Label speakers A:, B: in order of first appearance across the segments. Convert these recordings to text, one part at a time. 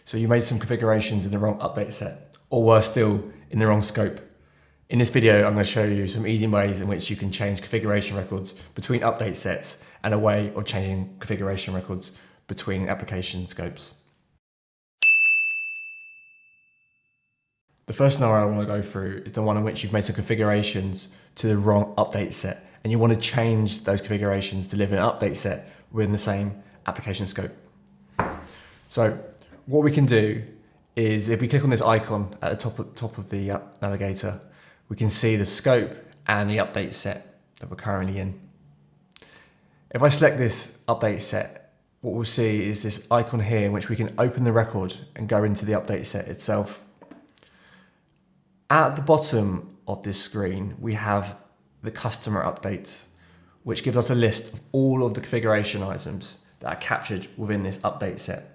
A: So you made some configurations in the wrong update set, or worse still, in the wrong scope. In this video, I'm going to show you some easy ways in which you can change configuration records between update sets and a way of changing configuration records between application scopes. The first scenario I want to go through is the one in which you've made some configurations to the wrong update set, and you want to change those configurations to live in an update set within the same application scope. So what we can do is, if we click on this icon at the top of the navigator, we can see the scope and the update set that we're currently in. If I select this update set, what we'll see is this icon here in which we can open the record and go into the update set itself. At the bottom of this screen, we have the customer updates, which gives us a list of all of the configuration items that are captured within this update set.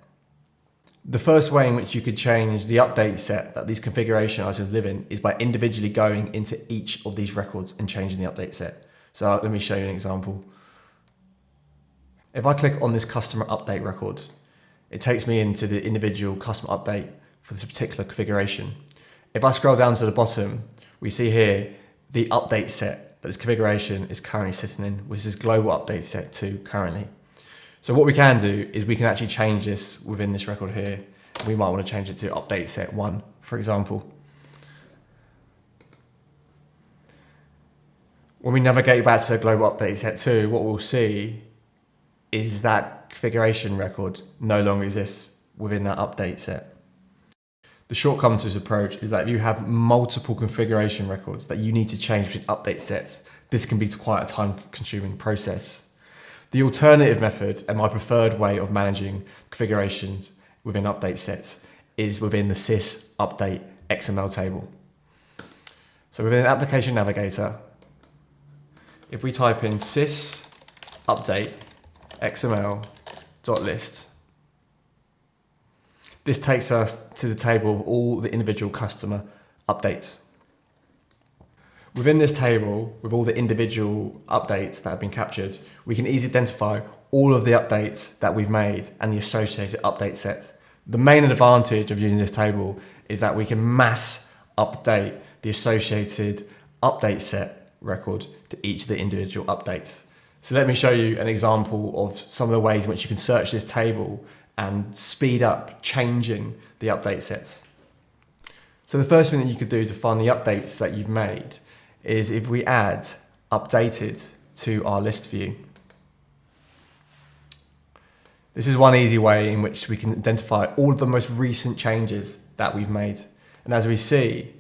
A: The first way in which you could change the update set that these configuration items live in is by individually going into each of these records and changing the update set. So let me show you an example. If I click on this customer update record, it takes me into the individual customer update for this particular configuration. If I scroll down to the bottom, we see here the update set that this configuration is currently sitting in, which is global update set 2 currently. So what we can do is we can actually change this within this record here. We might want to change it to update set 1, for example. When we navigate back to global update set 2, what we'll see is that configuration record no longer exists within that update set. The shortcome to this approach is that if you have multiple configuration records that you need to change between update sets, this can be quite a time-consuming process. The alternative method, and my preferred way of managing configurations within update sets, is within the sys update XML table. So within Application Navigator, if we type in sys update XML.list, this takes us to the table of all the individual customer updates. Within this table, with all the individual updates that have been captured, we can easily identify all of the updates that we've made and the associated update sets. The main advantage of using this table is that we can mass update the associated update set record to each of the individual updates. So let me show you an example of some of the ways in which you can search this table and speed up changing the update sets. So the first thing that you could do to find the updates that you've made is if we add updated to our list view. This is one easy way in which we can identify all of the most recent changes that we've made. And as we see,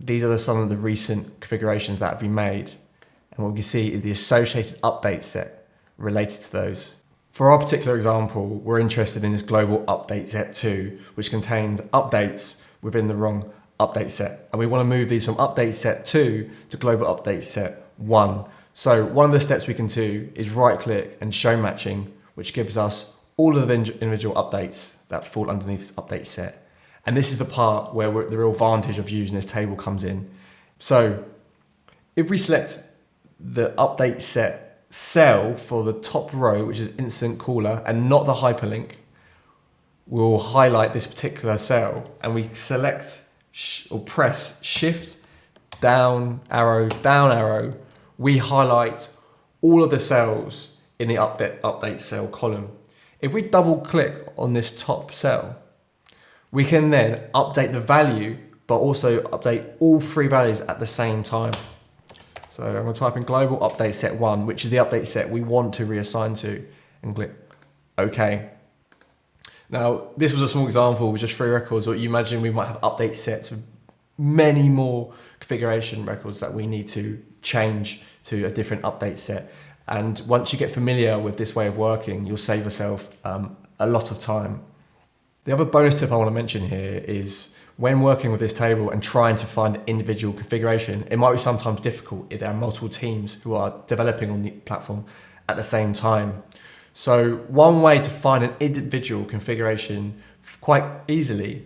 A: these are some of the recent configurations that have been made. And what we can see is the associated update set related to those. For our particular example, we're interested in this global update set 2, which contains updates within the wrong update set. And we want to move these from update set 2 to global update set 1. So one of the steps we can do is right click and show matching, which gives us all of the individual updates that fall underneath this update set. And this is the part where the real advantage of using this table comes in. So if we select the update set cell for the top row, which is instant caller and not the hyperlink, we'll highlight this particular cell and we select or press shift down arrow, we highlight all of the cells in the update cell column. If we double click on this top cell, we can then update the value, but also update all 3 values at the same time. So I'm going to type in global update set 1, which is the update set we want to reassign to, and click OK. Now, this was a small example with just 3 records, but you imagine we might have update sets with many more configuration records that we need to change to a different update set. And once you get familiar with this way of working, you'll save yourself a lot of time. The other bonus tip I want to mention here is when working with this table and trying to find the individual configuration, it might be sometimes difficult if there are multiple teams who are developing on the platform at the same time. So one way to find an individual configuration quite easily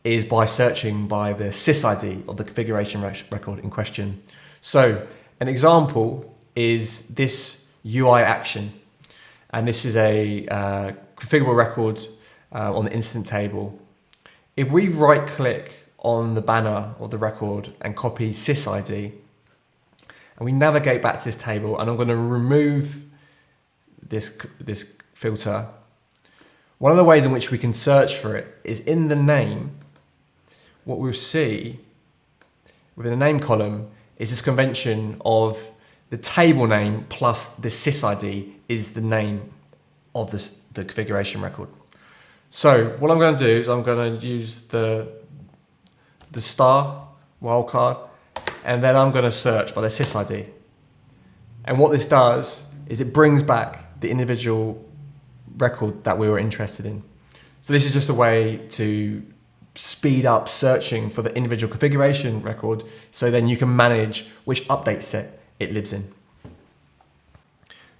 A: is by searching by the sys of the configuration record in question. So an example is this UI action. And this is a configurable record on the incident table. If we right click on the banner of the record and copy sysid, and we navigate back to this table, and I'm going to remove this filter, one of the ways in which we can search for it is in the name. What we'll see within the name column is this convention of the table name plus the sysid is the name of the configuration record. So what I'm going to do is I'm going to use the star wildcard, and then I'm going to search by the sysid. And what this does is it brings back the individual record that we were interested in. So this is just a way to speed up searching for the individual configuration record, so then you can manage which update set it lives in.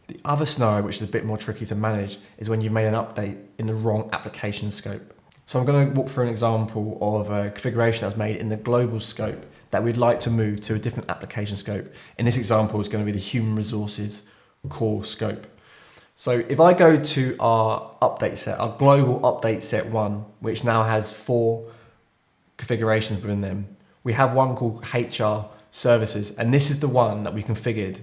A: The other scenario, which is a bit more tricky to manage, is when you've made an update in the wrong application scope. So I'm going to walk through an example of a configuration that was made in the global scope that we'd like to move to a different application scope. In this example, it's going to be the human resources core scope. So if I go to our update set, our global update set 1, which now has 4 configurations within them, we have one called HR services, and this is the one that we configured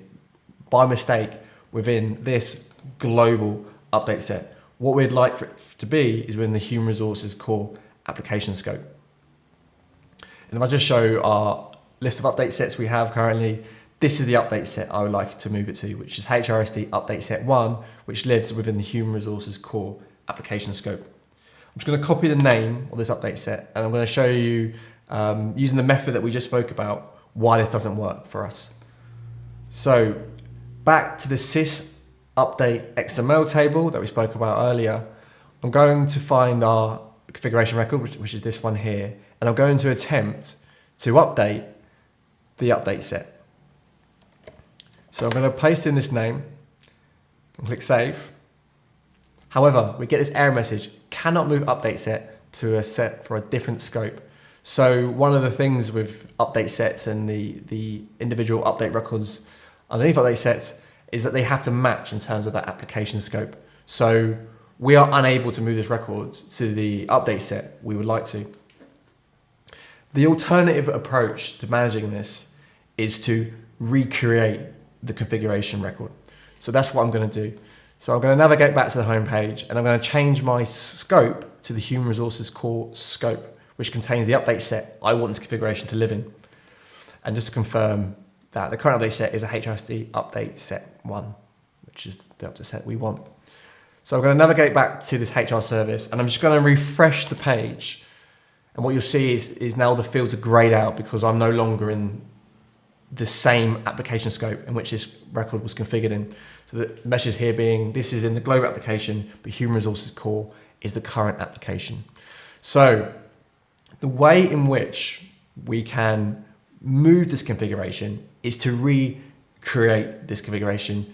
A: by mistake within this global update set. What we'd like for it to be is within the human resources core application scope. And if I just show our list of update sets we have currently, this is the update set I would like to move it to, which is HRSD update set 1, which lives within the human resources core application scope. I'm just going to copy the name of this update set, and I'm going to show you, using the method that we just spoke about, why this doesn't work for us. So back to the sys update XML table that we spoke about earlier, I'm going to find our configuration record, which is this one here, and I'm going to attempt to update the update set. So I'm going to paste in this name and click save. However, we get this error message, cannot move update set to a set for a different scope. So one of the things with update sets and the individual update records underneath update sets is that they have to match in terms of that application scope. So we are unable to move this record to the update set we would like to. The alternative approach to managing this is to recreate the configuration record. So that's what I'm going to do. So I'm going to navigate back to the home page, and I'm going to change my scope to the human resources core scope, which contains the update set I want this configuration to live in. And just to confirm that the current update set is a HRSD update set 1, which is the update set we want. So I'm going to navigate back to this HR service, and I'm just going to refresh the page. And what you'll see is now the fields are grayed out because I'm no longer in the same application scope in which this record was configured in. So the message here being, this is in the global application, but human resources core is the current application. So the way in which we can move this configuration is to recreate this configuration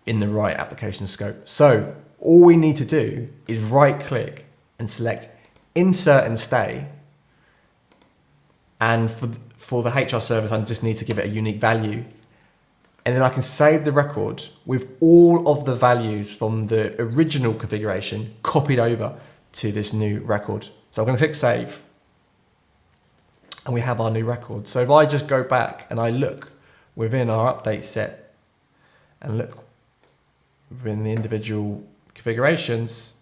A: in the right application scope. So all we need to do is right click and select insert and stay. And for the HR service, I just need to give it a unique value. And then I can save the record with all of the values from the original configuration copied over to this new record. So I'm going to click save, and we have our new record. So if I just go back and I look within our update set and look within the individual configurations,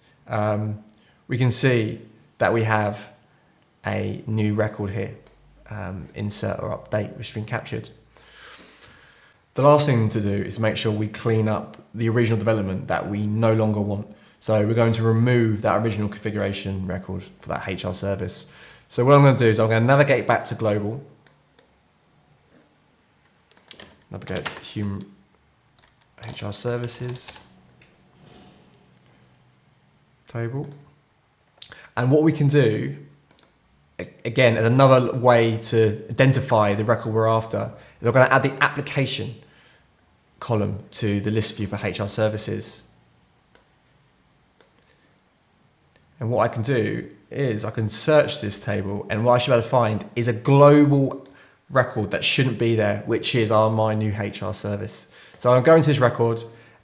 A: we can see that we have a new record here, insert or update, which has been captured. The last thing to do is make sure we clean up the original development that we no longer want. So we're going to remove that original configuration record for that HR service. So what I'm going to do is I'm going to navigate back to global, navigate to human HR services table. And what we can do, again, as another way to identify the record we're after, is I'm going to add the application column to the list view for HR services. And what I can do is I can search this table, and what I should be able to find is a global record that shouldn't be there, which is my new HR service. So I'm going to this record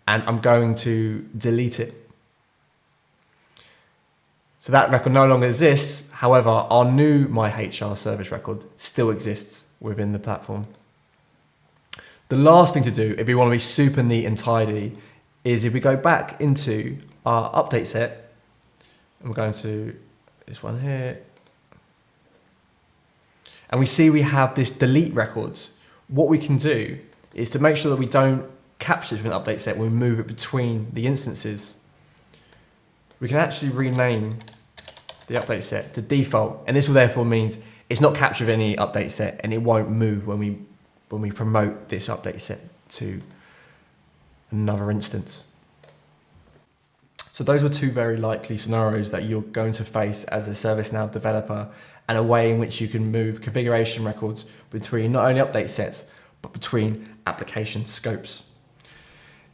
A: and I'm going to delete it. So that record no longer exists. However, our new My HR service record still exists within the platform. The last thing to do, if you want to be super neat and tidy, is if we go back into our update set, and we're going to this one here, and we see we have this delete records. What we can do is to make sure that we don't capture it with an update set when we move it between the instances. We can actually rename the update set to default, and this will therefore mean it's not captured any update set, and it won't move when we promote this update set to another instance. So those were two very likely scenarios that you're going to face as a ServiceNow developer, and a way in which you can move configuration records between not only update sets, but between application scopes.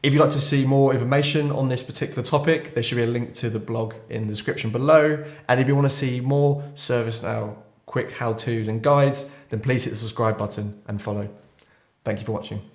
A: If you'd like to see more information on this particular topic, there should be a link to the blog in the description below. And if you want to see more ServiceNow quick how-tos and guides, then please hit the subscribe button and follow. Thank you for watching.